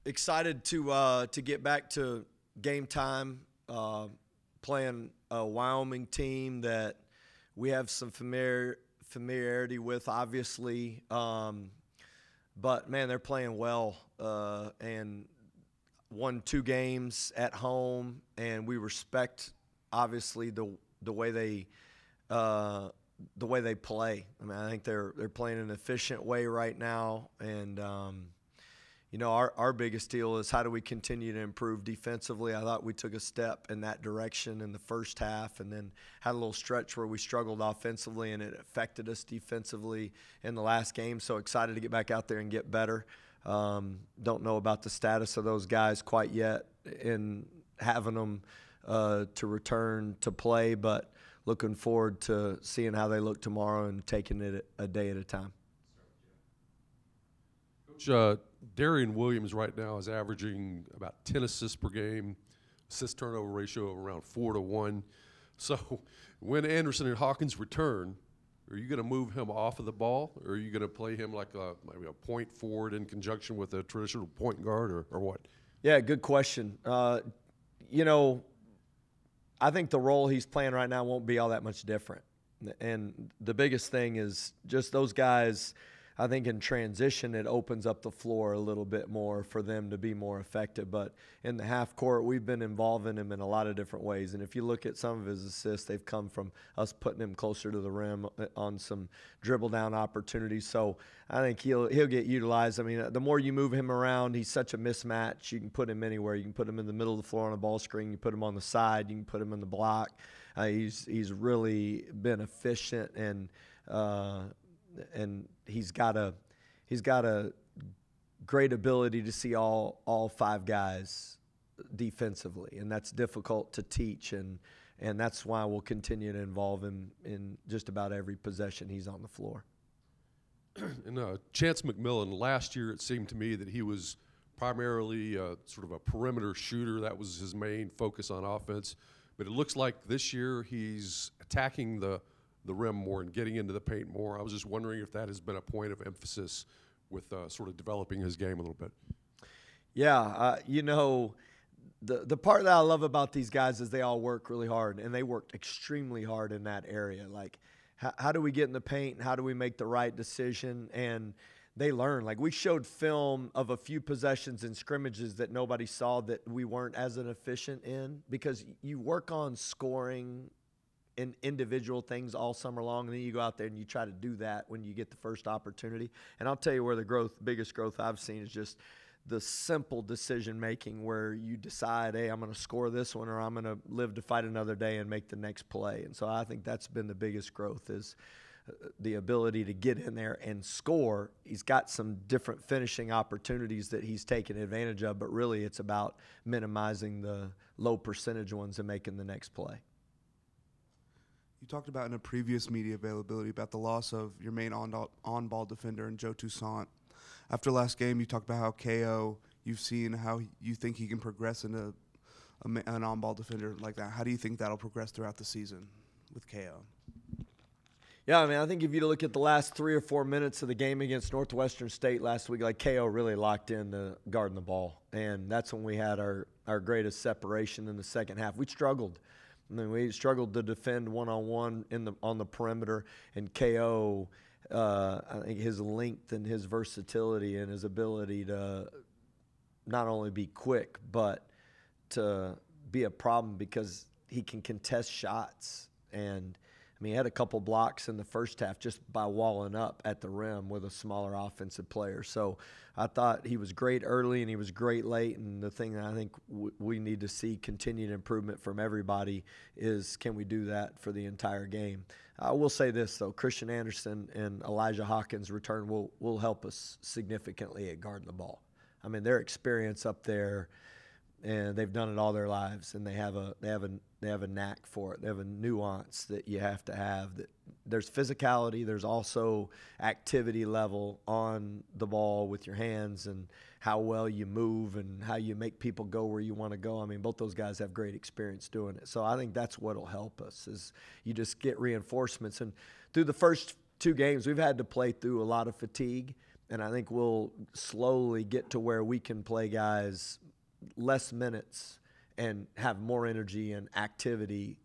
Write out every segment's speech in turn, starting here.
Excited to get back to game time, playing a Wyoming team that we have some familiarity with, obviously. But man, they're playing well and won 2 games at home, and we respect obviously the way they play. I mean, I think they're playing an efficient way right now, and you know, our biggest deal is how do we continue to improve defensively. I thought we took a step in that direction in the first half, and then had a little stretch where we struggled offensively, and it affected us defensively in the last game. So excited to get back out there and get better. Don't know about the status of those guys quite yet in having them to return to play, but looking forward to seeing how they look tomorrow and taking it a day at a time. Coach, Darian Williams right now is averaging about 10 assists per game, assist-turnover ratio of around 4-to-1. So when Anderson and Hawkins return, are you going to move him off of the ball, or are you going to play him like maybe a point forward in conjunction with a traditional point guard, or what? Yeah, good question. You know, I think the role he's playing right now won't be all that much different. And the biggest thing is just those guys – I think in transition it opens up the floor a little bit more for them to be more effective. But in the half court, we've been involving him in a lot of different ways. And if you look at some of his assists, they've come from us putting him closer to the rim on some dribble down opportunities. So I think he'll get utilized. I mean, the more you move him around, he's such a mismatch. You can put him anywhere. You can put him in the middle of the floor on a ball screen. You put him on the side. You can put him in the block. He's really been efficient, and he's got a great ability to see all 5 guys defensively, and that's difficult to teach, and that's why we'll continue to involve him in just about every possession he's on the floor. And Chance McMillan, last year it seemed to me that he was primarily sort of a perimeter shooter. That was his main focus on offense. But it looks like this year he's attacking the rim more and getting into the paint more. I was just wondering if that has been a point of emphasis with sort of developing his game a little bit. Yeah, you know, the part that I love about these guys is they all work really hard, and they worked extremely hard in that area. Like, how do we get in the paint, and how do we make the right decision? And they learn. Like, we showed film of a few possessions and scrimmages that nobody saw that we weren't as efficient in, because you work on scoring in individual things all summer long, and then you go out there and you try to do that when you get the first opportunity. And I'll tell you where the biggest growth I've seen is just the simple decision making, where you decide, hey, I'm going to score this one, or I'm going to live to fight another day and make the next play. And so I think that's been the biggest growth, is the ability to get in there and score. He's got some different finishing opportunities that he's taken advantage of, but really it's about minimizing the low percentage ones and making the next play. You talked about in a previous media availability about the loss of your main on-ball defender in Joe Toussaint. After last game, you talked about how KO, you've seen how you think he can progress into an on-ball defender like that. How do you think that'll progress throughout the season with KO? Yeah, I mean, I think if you look at the last 3 or 4 minutes of the game against Northwestern State last week, like, KO really locked in to guarding the ball. And that's when we had our greatest separation in the second half. We struggled. I mean, we struggled to defend one-on-one on the perimeter, and KO, I think his length and his versatility and his ability to not only be quick, but to be a problem because he can contest shots. And I mean, he had a couple blocks in the first half just by walling up at the rim with a smaller offensive player. So I thought he was great early and he was great late. And the thing that I think we need to see continued improvement from everybody is, can we do that for the entire game? I will say this, though. Christian Anderson and Elijah Hawkins' return will help us significantly at guarding the ball. I mean, their experience up there, and they've done it all their lives, and they have a knack for it. They have a nuance that you have to have. That there's physicality, there's also activity level on the ball with your hands and how well you move and how you make people go where you want to go. I mean, both those guys have great experience doing it. So I think that's what'll help us, is you just get reinforcements. And through the first 2 games, we've had to play through a lot of fatigue. And I think we'll slowly get to where we can play guys less minutes and have more energy and activity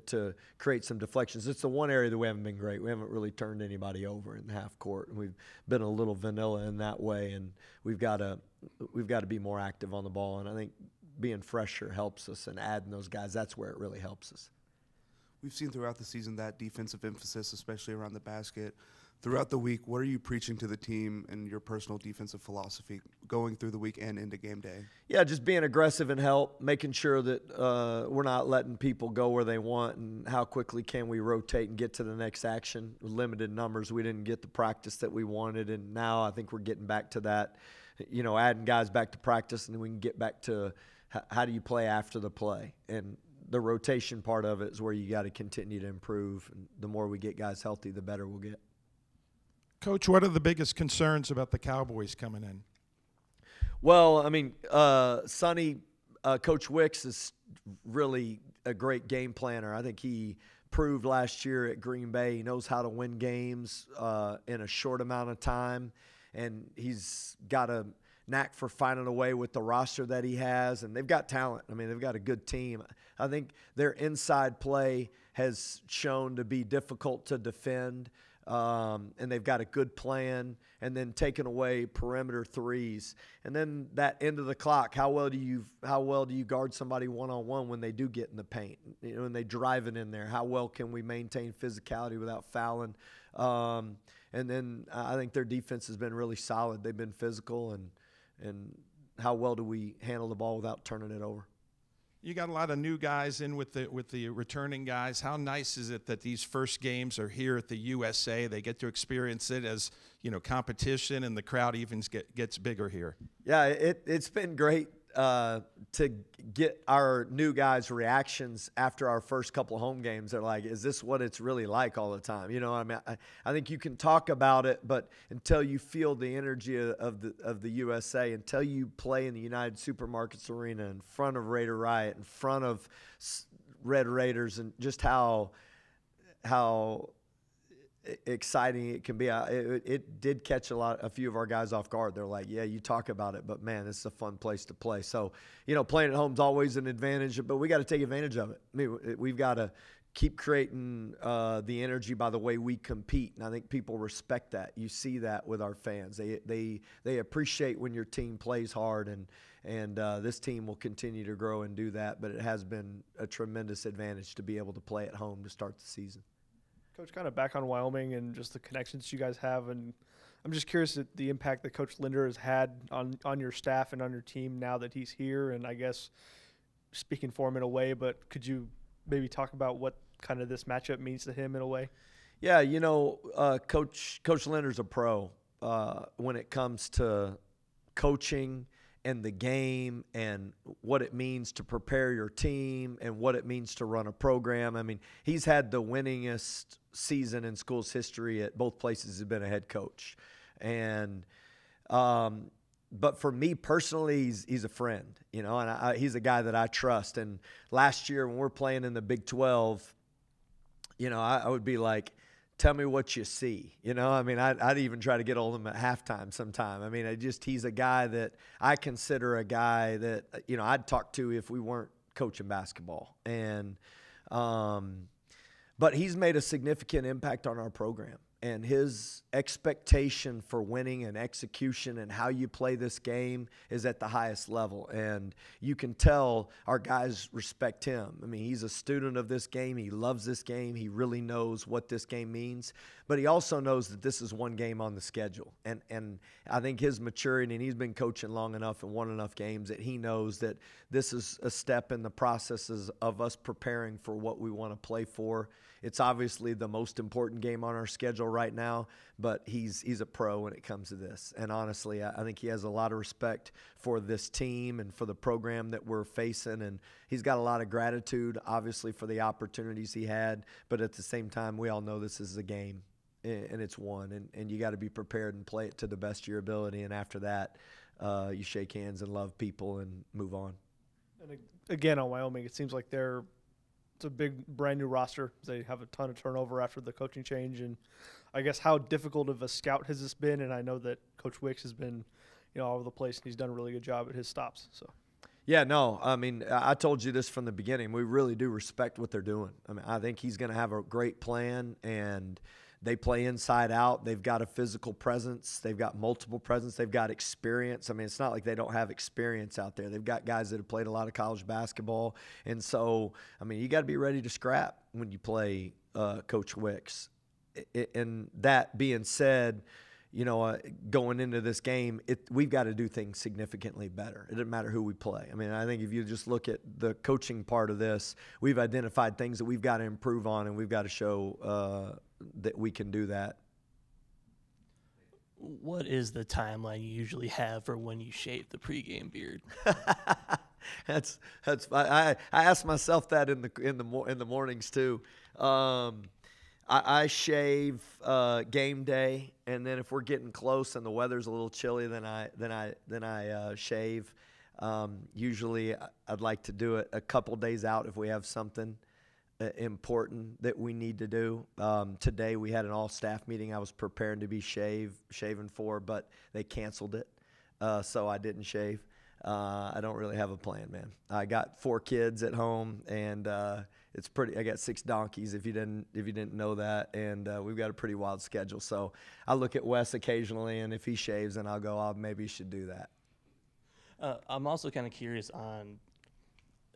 to create some deflections. It's the one area that we haven't been great. We haven't really turned anybody over in half court, and we've been a little vanilla in that way. And we've got to be more active on the ball. And I think being fresher helps us, and adding those guys, that's where it really helps us. We've seen throughout the season that defensive emphasis, especially around the basket. Throughout the week, what are you preaching to the team and your personal defensive philosophy going through the week and into game day? Yeah, just being aggressive and help, making sure that we're not letting people go where they want, and how quickly can we rotate and get to the next action. With limited numbers, we didn't get the practice that we wanted, and now I think we're getting back to that, adding guys back to practice, and then we can get back to how do you play after the play. And the rotation part of it is where you got to continue to improve, and the more we get guys healthy, the better we'll get. Coach, what are the biggest concerns about the Cowboys coming in? Well, I mean, Sonny, Coach Wicks is really a great game planner. I think he proved last year at Green Bay he knows how to win games in a short amount of time, and he's got a knack for finding a way with the roster that he has, and they've got talent. I mean, they've got a good team. I think their inside play has shown to be difficult to defend. And they've got a good plan, and then taking away perimeter threes, and then that end of the clock. How well do you guard somebody one-on-one when they do get in the paint? When they drive it in there, how well can we maintain physicality without fouling? And then I think their defense has been really solid. They've been physical, and how well do we handle the ball without turning it over? You got a lot of new guys in with the returning guys. How nice is it that these first games are here at the USA? They get to experience it as competition, and the crowd even gets bigger here. Yeah, it's been great to get our new guys' reactions after our first couple of home games. They're like, "Is this what it's really like all the time?" I mean, I think you can talk about it, but until you feel the energy of the USA, until you play in the United Supermarkets Arena in front of Raider Riot, in front of Red Raiders, and just how exciting it can be. It did catch a few of our guys off guard. They're like, "Yeah, you talk about it, but man, this is a fun place to play." So, playing at home is always an advantage, but we got to take advantage of it. I mean, we've got to keep creating the energy by the way we compete, and I think people respect that. You see that with our fans. They appreciate when your team plays hard, and this team will continue to grow and do that. But it has been a tremendous advantage to be able to play at home to start the season. Coach, kind of back on Wyoming and just the connections you guys have, and I'm just curious at the impact that Coach Linder has had on your staff and on your team now that he's here, and I guess speaking for him in a way, but could you maybe talk about what kind of this matchup means to him in a way? Yeah, Coach Linder's a pro when it comes to coaching and the game and what it means to prepare your team and what it means to run a program. I mean, he's had the winningest season in school's history at both places he's been a head coach. And but for me personally, he's a friend, and he's a guy that I trust. And last year when we're playing in the Big 12, I would be like, "Tell me what you see." I mean, I'd even try to get hold of him at halftime sometime. I mean, he's a guy that I consider a guy that, I'd talk to if we weren't coaching basketball. And, but he's made a significant impact on our program. And his expectation for winning and execution and how you play this game is at the highest level. And you can tell our guys respect him. I mean, he's a student of this game. He loves this game. He really knows what this game means. But he also knows that this is one game on the schedule. And I think his maturity, and he's been coaching long enough and won enough games that he knows that this is a step in the processes of us preparing for what we want to play for. It's obviously the most important game on our schedule right now, but he's a pro when it comes to this. And honestly, I think he has a lot of respect for this team and for the program that we're facing. And he's got a lot of gratitude, obviously, for the opportunities he had. But at the same time, we all know this is a game, and it's one. And you got to be prepared and play it to the best of your ability. And after that, you shake hands and love people and move on. And again, on Wyoming, it seems like they're it's a big brand new roster. They have a ton of turnover after the coaching change, and I guess how difficult of a scout has this been? And I know that Coach Wicks has been, all over the place, and he's done a really good job at his stops. So. Yeah, no, I mean, I told you this from the beginning. We really do respect what they're doing. I mean, I think he's going to have a great plan, and they play inside out. They've got a physical presence. They've got multiple presence. They've got experience. I mean, it's not like they don't have experience out there. They've got guys that have played a lot of college basketball. And so, I mean, you got to be ready to scrap when you play Coach Wicks. And that being said, going into this game, we've got to do things significantly better. It doesn't matter who we play. I mean, I think if you just look at the coaching part of this, we've identified things that we've got to improve on, and we've got to show that we can do that. What is the timeline you usually have for when you shave the pregame beard? That's I ask myself that in the mornings too. I shave game day, and then if we're getting close and the weather's a little chilly, then I shave. Usually, I'd like to do it a couple days out if we have something important that we need to do. Today we had an all-staff meeting. I was preparing to be shaven for, but they canceled it, so I didn't shave. I don't really have a plan, man. I got 4 kids at home, and it's pretty. I got 6 donkeys. If you didn't know that, and we've got a pretty wild schedule. So I look at Wes occasionally, and if he shaves, then I'll go, oh, maybe you should do that. I'm also kind of curious on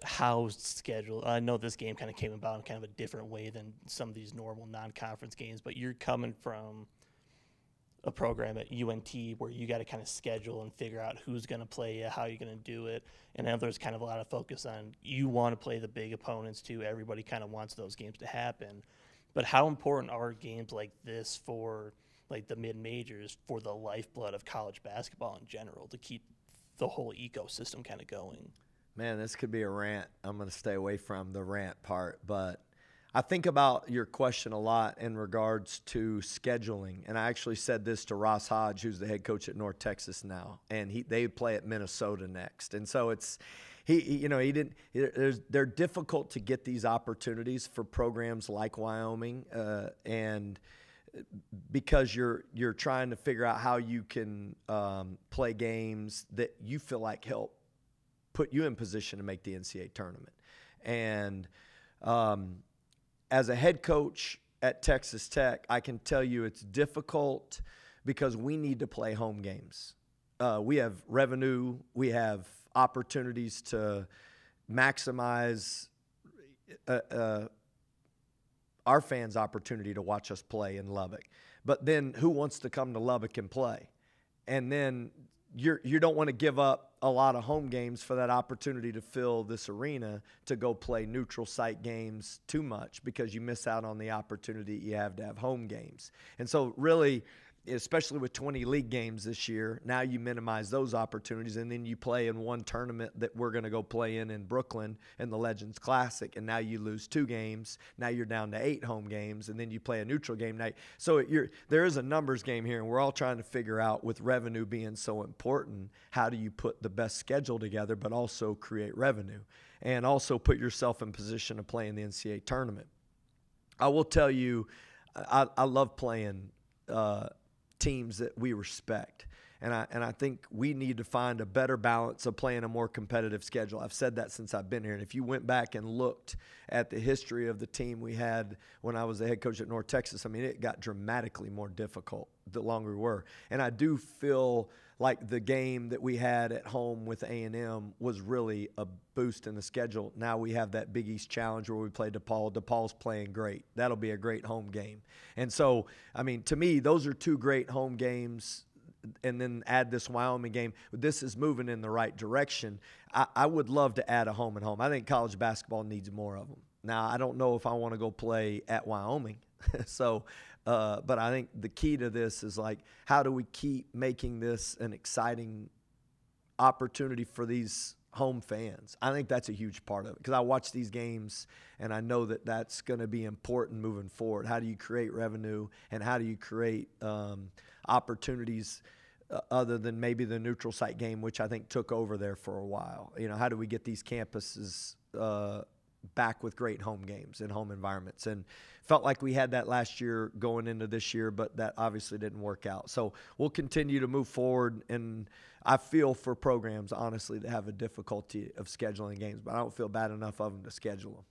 how scheduled. I know this game kind of came about in kind of a different way than some of these normal non-conference games, but you're coming from a program at UNT where you got to kind of schedule and figure out who's going to play you, how you're going to do it. And now there's kind of a lot of focus on you want to play the big opponents too. Everybody kind of wants those games to happen. But how important are games like this for like the mid-majors, for the lifeblood of college basketball in general, to keep the whole ecosystem kind of going? Man, this could be a rant. I'm going to stay away from the rant part, but I think about your question a lot in regards to scheduling, and I actually said this to Ross Hodge, who's the head coach at North Texas now, and they play at Minnesota next, and so they're difficult to get these opportunities for programs like Wyoming, and because you're trying to figure out how you can play games that you feel like help put you in position to make the NCAA tournament. And as a head coach at Texas Tech, I can tell you it's difficult because we need to play home games. We have revenue. We have opportunities to maximize our fans' opportunity to watch us play in Lubbock. But then who wants to come to Lubbock and play? And then you don't want to give up a lot of home games for that opportunity to fill this arena to go play neutral site games too much, because you miss out on the opportunity you have to have home games. And so really, especially with 20 league games this year, now you minimize those opportunities, and then you play in one tournament that we're going to go play in Brooklyn in the Legends Classic, and now you lose 2 games. Now you're down to 8 home games, and then you play a neutral game night. So there is a numbers game here, and we're all trying to figure out, with revenue being so important, how do you put the best schedule together but also create revenue and also put yourself in position to play in the NCAA tournament. I will tell you, I love playing teams that we respect. And I think we need to find a better balance of playing a more competitive schedule. I've said that since I've been here. And if you went back and looked at the history of the team we had when I was the head coach at North Texas, I mean, it got dramatically more difficult the longer we were. And I do feel like the game that we had at home with A&M was really a boost in the schedule. Now we have that Big East Challenge where we play DePaul. DePaul's playing great. That'll be a great home game. And so, I mean, to me, those are 2 great home games, and then add this Wyoming game. This is moving in the right direction. I would love to add a home and home. I think college basketball needs more of them. Now, I don't know if I want to go play at Wyoming. But I think the key to this is, like, how do we keep making this an exciting opportunity for these home fans? I think that's a huge part of it, because I watch these games and I know that that's going to be important moving forward. How do you create revenue, and how do you create opportunities other than maybe the neutral site game, which I think took over there for a while? How do we get these campuses back with great home games and home environments. And felt like we had that last year going into this year, but that obviously didn't work out. So we'll continue to move forward. And I feel for programs, honestly, that have a difficulty of scheduling games, but I don't feel bad enough of them to schedule them.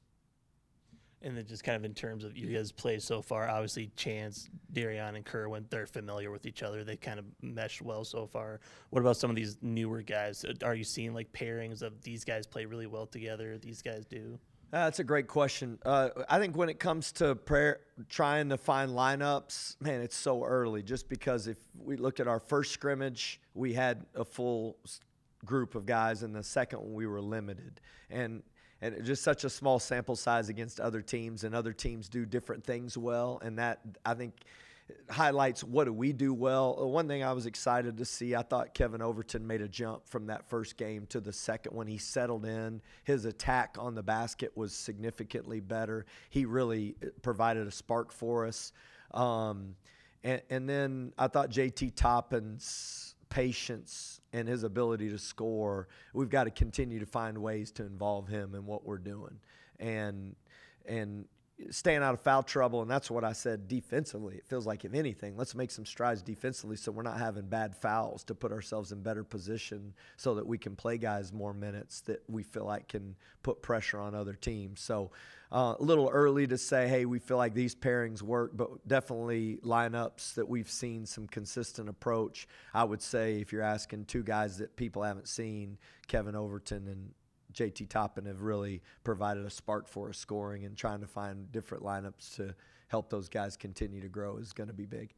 And then just kind of in terms of you guys' play so far, obviously Chance, Darion, and Kerwin, they're familiar with each other. They kind of meshed well so far. What about some of these newer guys? Are you seeing like pairings of these guys play really well together? These guys do? That's a great question. I think when it comes to trying to find lineups, man, it's so early. Just because if we look at our first scrimmage, we had a full group of guys, and the second one we were limited. And just such a small sample size against other teams, and other teams do different things well, and that, I think, highlights what do we do well. One thing I was excited to see, I thought Kevin Overton made a jump from that first game to the second one. He settled in. His attack on the basket was significantly better. He really provided a spark for us. And then I thought JT Toppin's patience and his ability to score, we've got to continue to find ways to involve him in what we're doing. And staying out of foul trouble, and that's what I said defensively. It feels like, if anything, let's make some strides defensively so we're not having bad fouls to put ourselves in better position so that we can play guys more minutes that we feel like can put pressure on other teams. So a little early to say, hey, we feel like these pairings work, but definitely lineups that we've seen some consistent approach. I would say if you're asking two guys that people haven't seen, Kevin Overton and JT Toppin have really provided a spark for us scoring, and trying to find different lineups to help those guys continue to grow is going to be big.